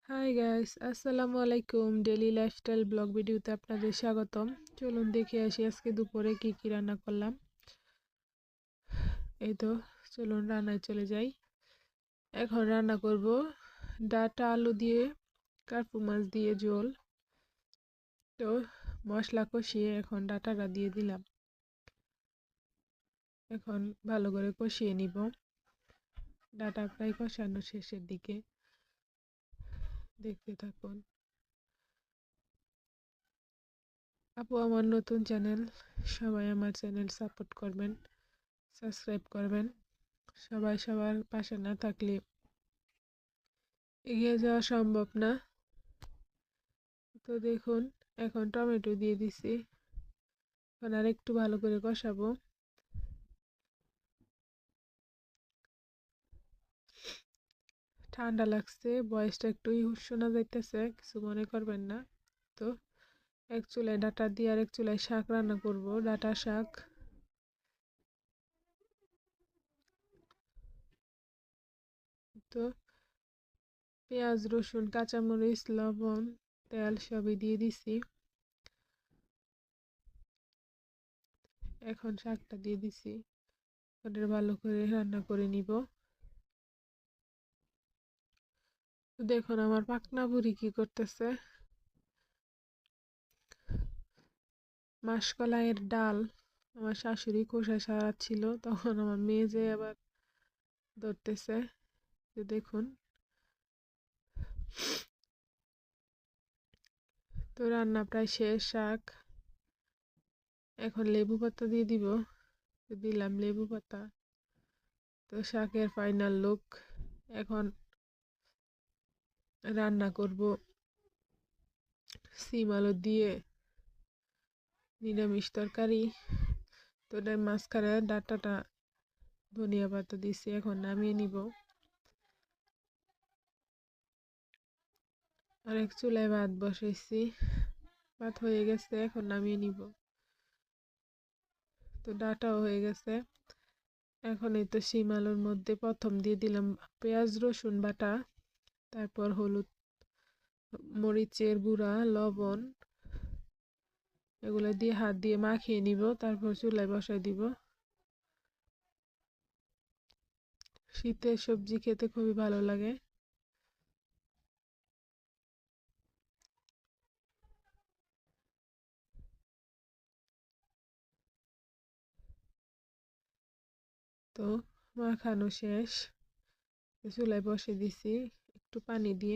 Hi guys, আসসালামু আলাইকুম। Daily lifestyle blog ভিডিওতে আপনাদের স্বাগতম। চলুন দেখে আসি আজকে দুপুরে কি কি রান্না করলাম। এই তো, চলুন রান্নায় চলে যাই। এখন রান্না করব ডাঁটা আলু দিয়ে কার্পু মাছ দিয়ে ঝোল। তো মশলা কষিয়ে এখন ডাঁটাটা দিয়ে দিলাম। এখন ভালো করে কষিয়ে নিব। ডাঁটা প্রায় কষানো শেষের দিকে, দেখতে থাকুন। আপু, আমার নতুন চ্যানেল, সবাই আমার চ্যানেল সাপোর্ট করবেন, সাবস্ক্রাইব করবেন। সবাই সবার পাশে না থাকলে এগিয়ে যাওয়া সম্ভব না। তো দেখুন, এখন টমেটো দিয়ে দিছি। এখন আর একটু ভালো করে কষাবো। ঠান্ডা লাগছে, বয়সটা একটু শোনা যাইতেছে, কিছু মনে করবেন না। তো এক চুলায় ডাঁটা দিয়ে আর এক চুলায় শাক রান্না করব, ডাঁটা শাক। তো পেঁয়াজ রসুন কাঁচামরিচ লবণ তেল সবই দিয়ে দিছি। এখন শাকটা দিয়ে দিছি, ওটা ভালো করে রান্না করে নিব। তো দেখুন আমার পাকনা বুড়ি কি করতেছে। মাসকলাইয়ের ডাল আমার শাশুড়ি খোসা ছাড়াচ্ছিল, তখন আমার মেয়ে যে আবার ধরতেছে। তো দেখুন, তো রান্না প্রায় শেষ। শাক, এখন লেবু পাতা দিয়ে দিব। তো দিলাম লেবু পাতা। তো শাকের ফাইনাল লুক। এখন রান্না করব সিম আলু দিয়ে নিরামিষ তরকারি। তো এটার মাঝখানে ডাঁটাটা ধনিয়া পাতা দিছি, এখন নামিয়ে নিব। আরেক চুলায় ভাত বসাইছি, ভাত হয়ে গেছে, এখন নামিয়ে নিব। তো ডাঁটাও হয়ে গেছে। এখন এই তো শিম আলুর মধ্যে প্রথম দিয়ে দিলাম পেঁয়াজ রসুন বাটা, তারপর হলুদ মরিচের গুঁড়া লবণ, এগুলো দিয়ে হাত দিয়ে মাখিয়ে নিব, তারপর চুলায় বসাই দিব। শীতের সবজি খেতে খুবই ভালো লাগে। তো মাখানো শেষ, চুলায় বসে দিছি একটু পানি দিয়ে।